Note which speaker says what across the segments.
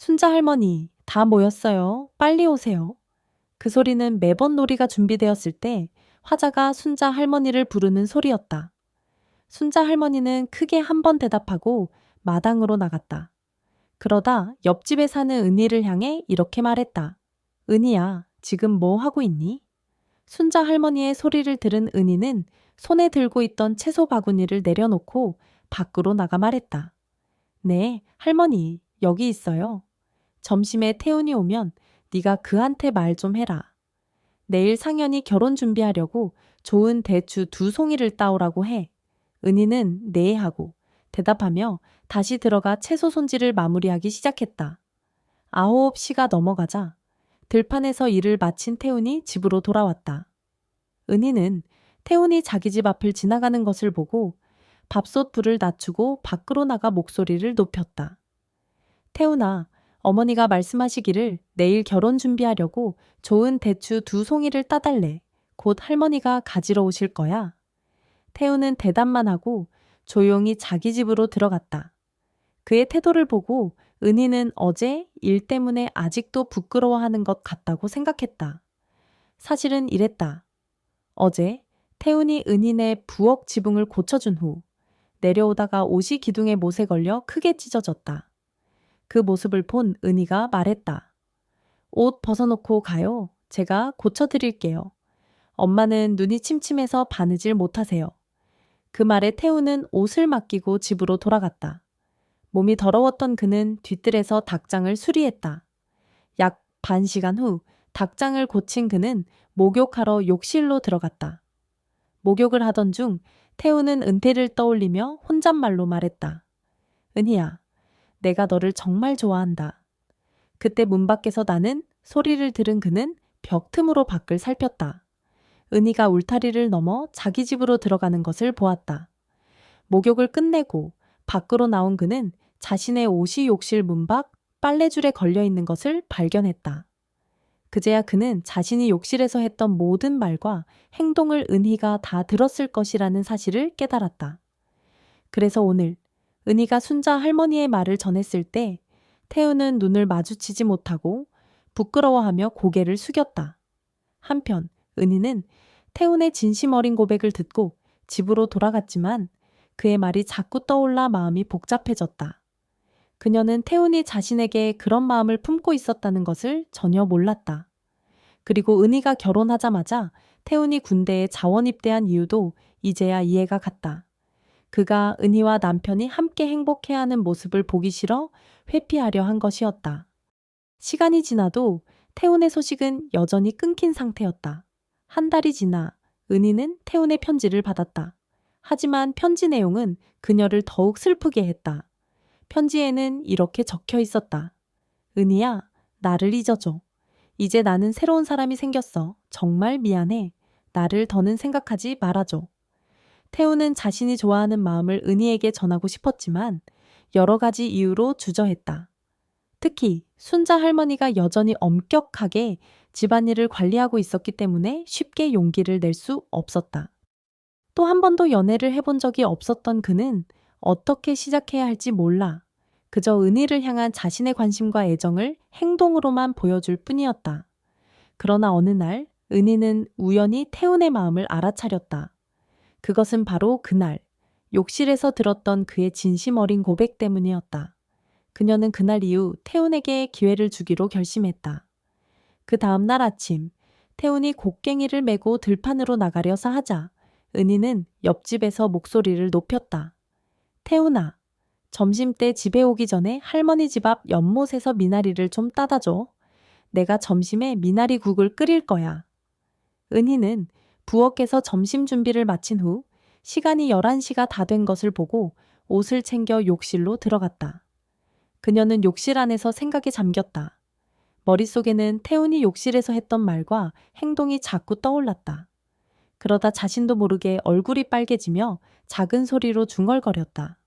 Speaker 1: 순자 할머니, 다 모였어요. 빨리 오세요. 그 소리는 매번 놀이가 준비되었을 때 화자가 순자 할머니를 부르는 소리였다. 순자 할머니는 크게 한 번 대답하고 마당으로 나갔다. 그러다 옆집에 사는 은희를 향해 이렇게 말했다. 은희야, 지금 뭐 하고 있니? 순자 할머니의 소리를 들은 은희는 손에 들고 있던 채소 바구니를 내려놓고 밖으로 나가 말했다. 네, 할머니, 여기 있어요. 점심에 태훈이 오면 네가 그한테 말 좀 해라. 내일 상현이 결혼 준비하려고 좋은 대추 2송이를 따오라고 해. 은희는 네 하고 대답하며 다시 들어가 채소 손질을 마무리하기 시작했다. 9시가 넘어가자 들판에서 일을 마친 태훈이 집으로 돌아왔다. 은희는 태훈이 자기 집 앞을 지나가는 것을 보고 밥솥 불을 낮추고 밖으로 나가 목소리를 높였다. 태훈아, 어머니가 말씀하시기를 내일 결혼 준비하려고 좋은 대추 2송이를 따달래. 곧 할머니가 가지러 오실 거야. 태훈은 대답만 하고 조용히 자기 집으로 들어갔다. 그의 태도를 보고 은희는 어제 일 때문에 아직도 부끄러워하는 것 같다고 생각했다. 사실은 이랬다. 어제 태훈이 은희네 부엌 지붕을 고쳐준 후 내려오다가 옷이 기둥에 못에 걸려 크게 찢어졌다. 그 모습을 본 은희가 말했다. 옷 벗어놓고 가요. 제가 고쳐드릴게요. 엄마는 눈이 침침해서 바느질 못하세요. 그 말에 태우는 옷을 맡기고 집으로 돌아갔다. 몸이 더러웠던 그는 뒤뜰에서 닭장을 수리했다. 약 반 시간 후 닭장을 고친 그는 목욕하러 욕실로 들어갔다. 목욕을 하던 중 태우는 은퇴를 떠올리며 혼잣말로 말했다. 은희야, 내가 너를 정말 좋아한다. 그때 문 밖에서 나는 소리를 들은 그는 벽 틈으로 밖을 살폈다. 은희가 울타리를 넘어 자기 집으로 들어가는 것을 보았다. 목욕을 끝내고 밖으로 나온 그는 자신의 옷이 욕실 문 밖 빨래줄에 걸려 있는 것을 발견했다. 그제야 그는 자신이 욕실에서 했던 모든 말과 행동을 은희가 다 들었을 것이라는 사실을 깨달았다. 그래서 오늘 은희가 순자 할머니의 말을 전했을 때 태우는 눈을 마주치지 못하고 부끄러워하며 고개를 숙였다. 한편 은희는 태훈의 진심 어린 고백을 듣고 집으로 돌아갔지만 그의 말이 자꾸 떠올라 마음이 복잡해졌다. 그녀는 태훈이 자신에게 그런 마음을 품고 있었다는 것을 전혀 몰랐다. 그리고 은희가 결혼하자마자 태훈이 군대에 자원 입대한 이유도 이제야 이해가 갔다. 그가 은희와 남편이 함께 행복해하는 모습을 보기 싫어 회피하려 한 것이었다. 시간이 지나도 태훈의 소식은 여전히 끊긴 상태였다. 한 달이 지나 은희는 태훈의 편지를 받았다. 하지만 편지 내용은 그녀를 더욱 슬프게 했다. 편지에는 이렇게 적혀 있었다. 은희야, 나를 잊어줘. 이제 나는 새로운 사람이 생겼어. 정말 미안해. 나를 더는 생각하지 말아줘. 태훈은 자신이 좋아하는 마음을 은희에게 전하고 싶었지만 여러 가지 이유로 주저했다. 특히 순자 할머니가 여전히 엄격하게 집안일을 관리하고 있었기 때문에 쉽게 용기를 낼 수 없었다. 또 한 번도 연애를 해본 적이 없었던 그는 어떻게 시작해야 할지 몰라. 그저 은희를 향한 자신의 관심과 애정을 행동으로만 보여줄 뿐이었다. 그러나 어느 날 은희는 우연히 태훈의 마음을 알아차렸다. 그것은 바로 그날 욕실에서 들었던 그의 진심 어린 고백 때문이었다. 그녀는 그날 이후 태훈에게 기회를 주기로 결심했다. 그 다음 날 아침 태훈이 곡괭이를 메고 들판으로 나가려서 하자 은희는 옆집에서 목소리를 높였다. 태훈아, 점심때 집에 오기 전에 할머니 집 앞 연못에서 미나리를 좀 따다 줘. 내가 점심에 미나리 국을 끓일 거야. 은희는 부엌에서 점심 준비를 마친 후 시간이 11시가 다 된 것을 보고 옷을 챙겨 욕실로 들어갔다. 그녀는 욕실 안에서 생각에 잠겼다. 머릿속에는 태훈이 욕실에서 했던 말과 행동이 자꾸 떠올랐다. 그러다 자신도 모르게 얼굴이 빨개지며 작은 소리로 중얼거렸다.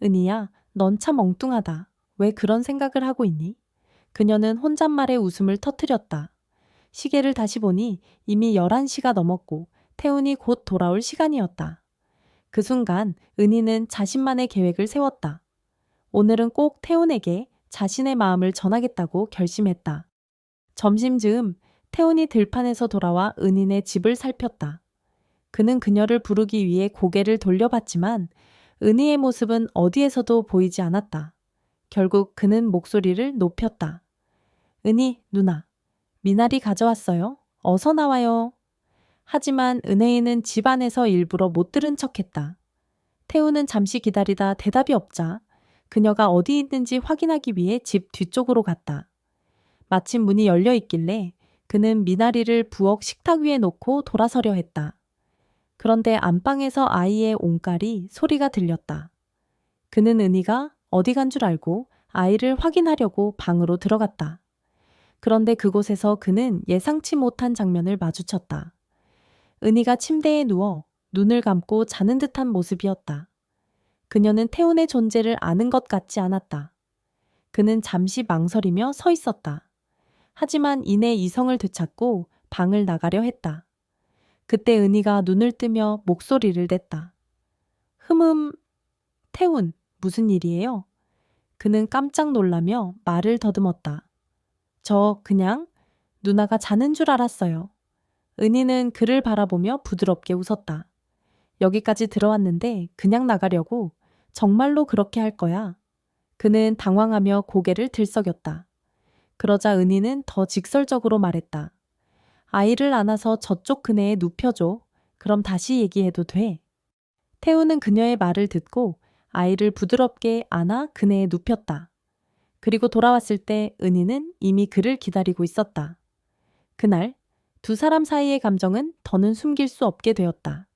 Speaker 1: 은희야, 넌 참 엉뚱하다. 왜 그런 생각을 하고 있니? 그녀는 혼잣말에 웃음을 터뜨렸다. 시계를 다시 보니 이미 11시가 넘었고 태훈이 곧 돌아올 시간이었다. 그 순간 은희는 자신만의 계획을 세웠다. 오늘은 꼭 태훈에게 자신의 마음을 전하겠다고 결심했다. 점심 즈음 태훈이 들판에서 돌아와 은인의 집을 살폈다. 그는 그녀를 부르기 위해 고개를 돌려봤지만 은희의 모습은 어디에서도 보이지 않았다. 결국 그는 목소리를 높였다. 은희, 누나, 미나리 가져왔어요. 어서 나와요. 하지만 은혜이는 집 안에서 일부러 못 들은 척했다. 태우는 잠시 기다리다 대답이 없자 그녀가 어디 있는지 확인하기 위해 집 뒤쪽으로 갔다. 마침 문이 열려 있길래 그는 미나리를 부엌 식탁 위에 놓고 돌아서려 했다. 그런데 안방에서 아이의 옹깔이 소리가 들렸다. 그는 은희가 어디 간 줄 알고 아이를 확인하려고 방으로 들어갔다. 그런데 그곳에서 그는 예상치 못한 장면을 마주쳤다. 은희가 침대에 누워 눈을 감고 자는 듯한 모습이었다. 그녀는 태훈의 존재를 아는 것 같지 않았다. 그는 잠시 망설이며 서 있었다. 하지만 이내 이성을 되찾고 방을 나가려 했다. 그때 은희가 눈을 뜨며 목소리를 냈다. 태훈, 무슨 일이에요? 그는 깜짝 놀라며 말을 더듬었다. 저 그냥 누나가 자는 줄 알았어요. 은희는 그를 바라보며 부드럽게 웃었다. 여기까지 들어왔는데 그냥 나가려고? 정말로 그렇게 할 거야? 그는 당황하며 고개를 들썩였다. 그러자 은희는 더 직설적으로 말했다. 아이를 안아서 저쪽 그네에 눕혀줘. 그럼 다시 얘기해도 돼. 태우는 그녀의 말을 듣고 아이를 부드럽게 안아 그네에 눕혔다. 그리고 돌아왔을 때 은희는 이미 그를 기다리고 있었다. 그날 두 사람 사이의 감정은 더는 숨길 수 없게 되었다.